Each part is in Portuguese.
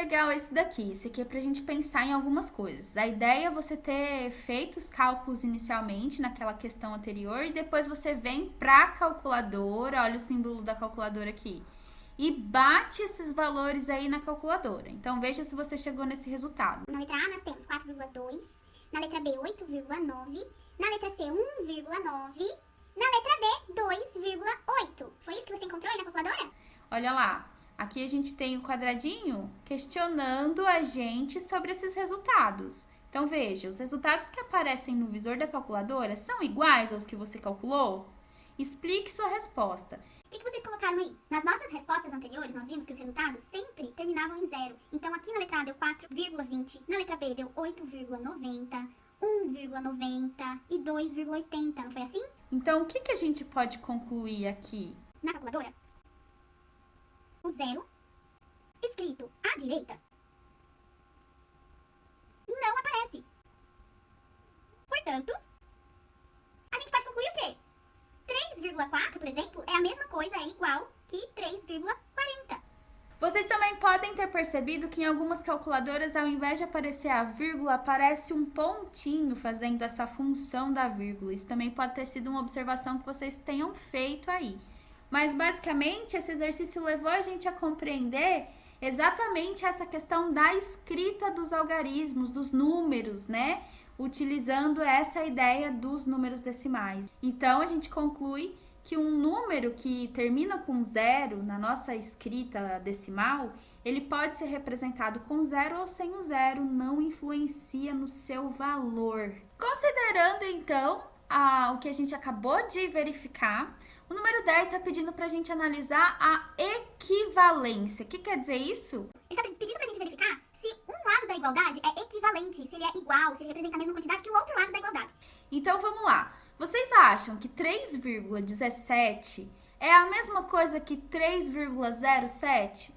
legal esse daqui. Esse aqui é pra gente pensar em algumas coisas. A ideia é você ter feito os cálculos inicialmente naquela questão anterior e depois você vem pra calculadora, olha o símbolo da calculadora aqui, e bate esses valores aí na calculadora. Então, veja se você chegou nesse resultado. Na letra A, nós temos 4,2. Na letra B, 8,9. Na letra C, 1,9. Na letra D, 2,8. Foi isso que você encontrou aí na calculadora? Olha lá, aqui a gente tem o quadradinho questionando a gente sobre esses resultados. Então, veja, os resultados que aparecem no visor da calculadora são iguais aos que você calculou? Explique sua resposta. O que vocês colocaram aí? Nas nossas respostas anteriores, nós vimos que os resultados sempre terminavam em zero. Então, aqui na letra A deu 4,20, na letra B deu 8,90, 1,90 e 2,80, não foi assim? Então, o que a gente pode concluir aqui? Na calculadora, o zero, escrito à direita, não aparece. Portanto, a gente pode concluir o quê? 3,4, por exemplo, é a mesma coisa, é igual que 3,40. Vocês também podem ter percebido que em algumas calculadoras, ao invés de aparecer a vírgula, aparece um pontinho fazendo essa função da vírgula. Isso também pode ter sido uma observação que vocês tenham feito aí. Mas, basicamente, esse exercício levou a gente a compreender exatamente essa questão da escrita dos algarismos, dos números, né? Utilizando essa ideia dos números decimais. Então, a gente conclui que um número que termina com zero na nossa escrita decimal, ele pode ser representado com zero ou sem o zero, não influencia no seu valor. Considerando, então, o que a gente acabou de verificar, o número 10 está pedindo para a gente analisar a equivalência. O que quer dizer isso? Ele está pedindo para a gente verificar se um lado da igualdade é equivalente, se ele é igual, se ele representa a mesma quantidade que o outro lado da igualdade. Então, vamos lá. Vocês acham que 3,17 é a mesma coisa que 3,07?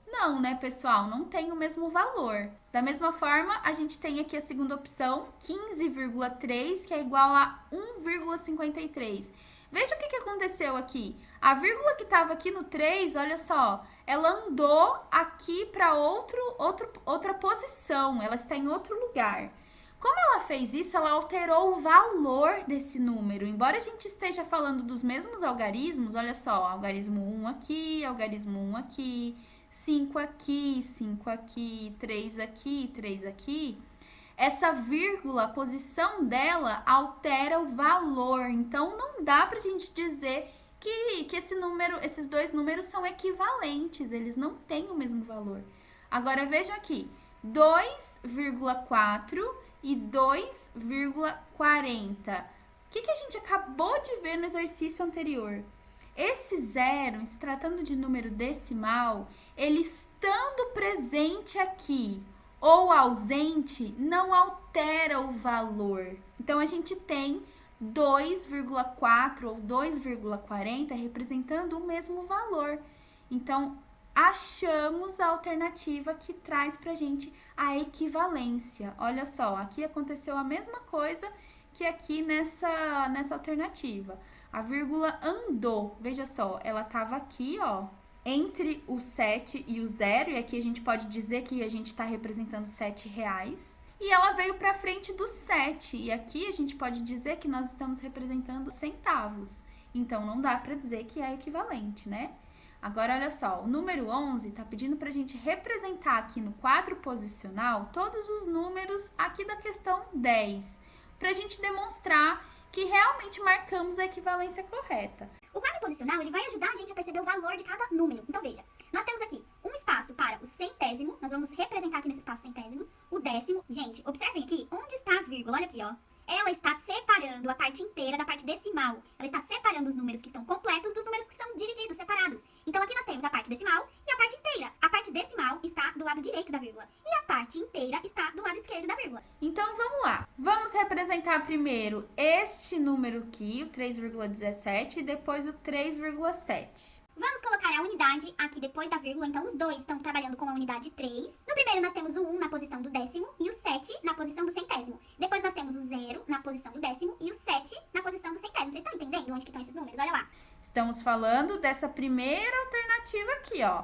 Não, né, pessoal? Não tem o mesmo valor. Da mesma forma, a gente tem aqui a segunda opção, 15,3, que é igual a 1,53. Veja o que aconteceu aqui. A vírgula que estava aqui no 3, olha só, ela andou aqui para outra posição, ela está em outro lugar. Como ela fez isso, ela alterou o valor desse número. Embora a gente esteja falando dos mesmos algarismos, olha só, algarismo 1 aqui, algarismo 1 aqui, 5 aqui, 5 aqui, 3 aqui, 3 aqui. Essa vírgula, a posição dela altera o valor. Então, não dá pra gente dizer que esses dois números são equivalentes. Eles não têm o mesmo valor. Agora, vejam aqui. 2,4 e 2,40. O que a gente acabou de ver no exercício anterior? Esse zero, se tratando de número decimal, ele estando presente aqui ou ausente, não altera o valor. Então, a gente tem 2,4 ou 2,40 representando o mesmo valor. Então, achamos a alternativa que traz pra gente a equivalência. Olha só, aqui aconteceu a mesma coisa que aqui nessa alternativa. A vírgula andou, veja só, ela estava aqui, ó, entre o 7 e o 0, e aqui a gente pode dizer que a gente está representando R$7. E ela veio para frente do 7, e aqui a gente pode dizer que nós estamos representando centavos. Então, não dá para dizer que é equivalente, né? Agora, olha só, o número 11 está pedindo para a gente representar aqui no quadro posicional todos os números aqui da questão 10, para a gente demonstrar que realmente marcamos a equivalência correta. O quadro posicional, ele vai ajudar a gente a perceber o valor de cada número. Então, veja, nós temos aqui um espaço para o centésimo, nós vamos representar aqui nesse espaço centésimos, o décimo. Gente, observem aqui, onde está a vírgula, olha aqui, ó. Ela está separando a parte inteira da parte decimal. Ela está separando os números que estão completos dos números que são divididos, separados. Então, aqui nós temos a parte decimal e a parte inteira. A parte decimal está do lado direito da vírgula e a parte inteira está do lado esquerdo da vírgula. Então, vamos lá. Vamos representar primeiro este número aqui, o 3,17, e depois o 3,7. Vamos colocar a unidade aqui depois da vírgula, então os dois estão trabalhando com a unidade 3. No primeiro nós temos o 1 na posição do décimo e o 7 na posição do centésimo. Depois nós temos o 0 na posição do décimo e o 7 na posição do centésimo. Vocês estão entendendo onde que estão esses números? Olha lá. Estamos falando dessa primeira alternativa aqui, ó.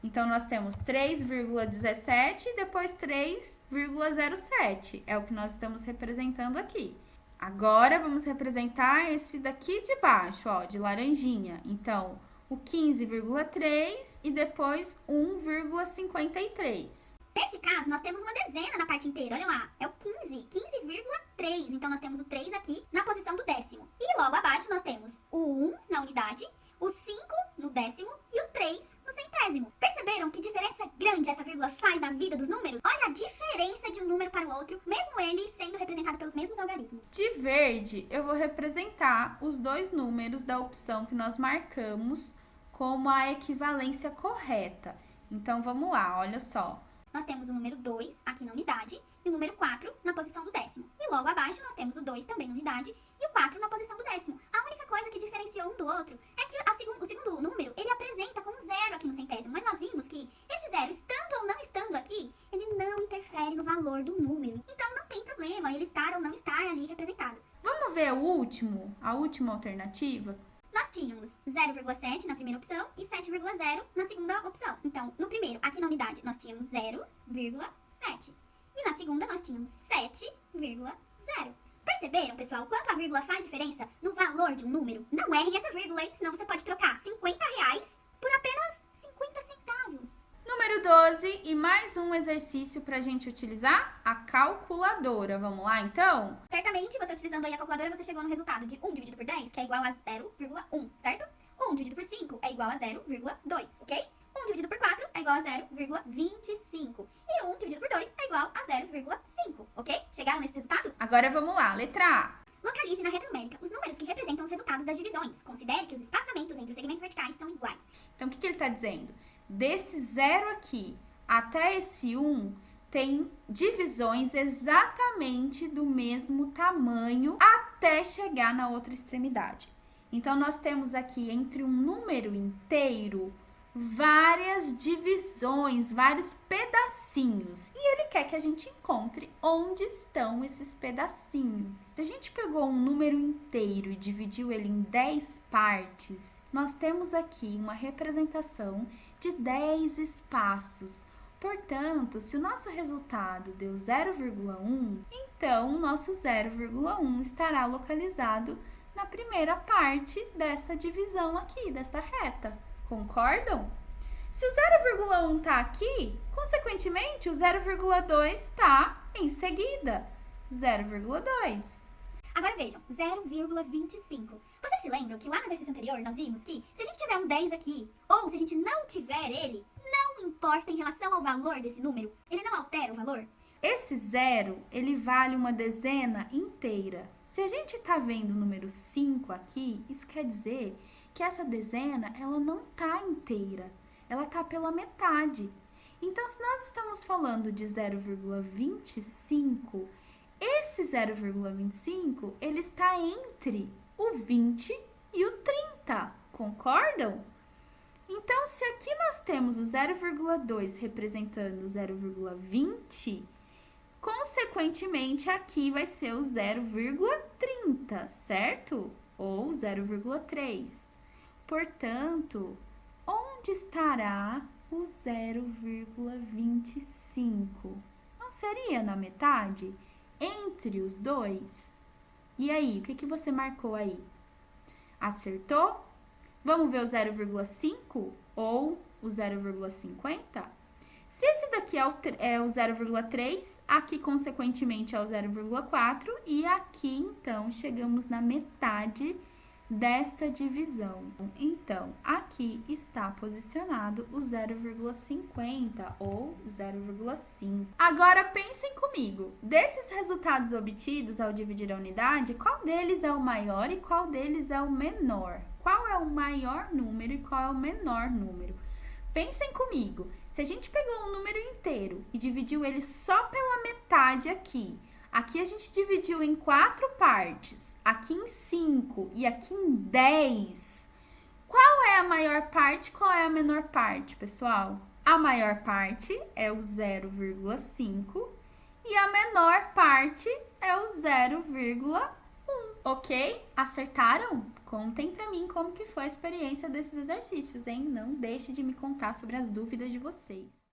Então, nós temos 3,17 e depois 3,07. É o que nós estamos representando aqui. Agora, vamos representar esse daqui de baixo, ó, de laranjinha. Então, o 15,3 e depois 1,53. Nesse caso, nós temos uma dezena na parte inteira, olha lá, é o 15,3. Então, nós temos o 3 aqui na posição do décimo. E logo abaixo, nós temos o 1 na unidade, o 5 no décimo e o 3 no centésimo. Perceberam que diferença grande essa vírgula faz na vida dos números? Olha a diferença de um número para o outro, mesmo ele sendo representado pelos mesmos algarismos. De verde, eu vou representar os dois números da opção que nós marcamos como a equivalência correta. Então, vamos lá, olha só. Nós temos o número 2 aqui na unidade e o número 4 na posição do décimo. E logo abaixo nós temos o 2 também na unidade e o 4 na posição do décimo. A única coisa que diferenciou um do outro é que o segundo número, ele apresenta como zero aqui no centésimo. Mas nós vimos que esse zero, estando ou não estando aqui, ele não interfere no valor do número. Então não tem problema ele estar ou não estar ali representado. Vamos ver a última alternativa? Nós tínhamos 0,7 na primeira opção e 7,0 na segunda opção. Então, no primeiro, aqui na unidade, nós tínhamos 0,7. E na segunda, nós tínhamos 7,0. Perceberam, pessoal, quanto a vírgula faz diferença no valor de um número? Não errem essa vírgula, hein? Senão você pode trocar R$50 por apenas 50 centavos. Número 12 e mais um exercício para a gente utilizar a calculadora. Vamos lá, então? Certamente, você utilizando aí a calculadora, você chegou no resultado de 1 dividido por 10, que é igual a 0,1, certo? 1 dividido por 5 é igual a 0,2, ok? 1 dividido por 4 é igual a 0,25. E 1 dividido por 2 é igual a 0,5, ok? Chegaram nesses resultados? Agora vamos lá, letra A. Localize na reta numérica os números que representam os resultados das divisões. Considere que os espaçamentos entre os segmentos verticais são iguais. Então, o que ele está dizendo? Desse 0 aqui até esse 1, tem divisões exatamente do mesmo tamanho até chegar na outra extremidade. Então, nós temos aqui entre um número inteiro várias divisões, vários pedacinhos. E ele quer que a gente encontre onde estão esses pedacinhos. Se a gente pegou um número inteiro e dividiu ele em 10 partes, nós temos aqui uma representação de 10 espaços. Portanto, se o nosso resultado deu 0,1, então o nosso 0,1 estará localizado na primeira parte dessa divisão aqui, desta reta. Concordam? Se o 0,1 está aqui, consequentemente o 0,2 está em seguida. 0,2. Agora vejam, 0,25. Vocês se lembram que lá no exercício anterior nós vimos que se a gente tiver um 10 aqui, ou se a gente não tiver ele, não importa em relação ao valor desse número, ele não altera o valor? Esse zero, ele vale uma dezena inteira. Se a gente está vendo o número 5 aqui, isso quer dizer que essa dezena, ela não está inteira, ela está pela metade. Então, se nós estamos falando de 0,25, esse 0,25, ele está entre o 20 e o 30, concordam? Então, se aqui nós temos o 0,2 representando o 0,20, consequentemente, aqui vai ser o 0,30, certo? Ou 0,3. Portanto, onde estará o 0,25? Não seria na metade? Entre os dois? E aí, o que você marcou aí? Acertou? Vamos ver o 0,5 ou o 0,50? Se esse daqui é o 0,3, aqui consequentemente é o 0,4 e aqui então chegamos na metade desta divisão. Então, aqui está posicionado o 0,50 ou 0,5. Agora, pensem comigo. Desses resultados obtidos ao dividir a unidade, qual deles é o maior e qual deles é o menor? Qual é o maior número e qual é o menor número? Pensem comigo. Se a gente pegou um número inteiro e dividiu ele só pela metade aqui, aqui a gente dividiu em 4 partes, aqui em 5 e aqui em 10. Qual é a maior parte, qual é a menor parte, pessoal? A maior parte é o 0,5 e a menor parte é o 0,1. Ok? Acertaram? Contem pra mim como que foi a experiência desses exercícios, hein? Não deixe de me contar sobre as dúvidas de vocês.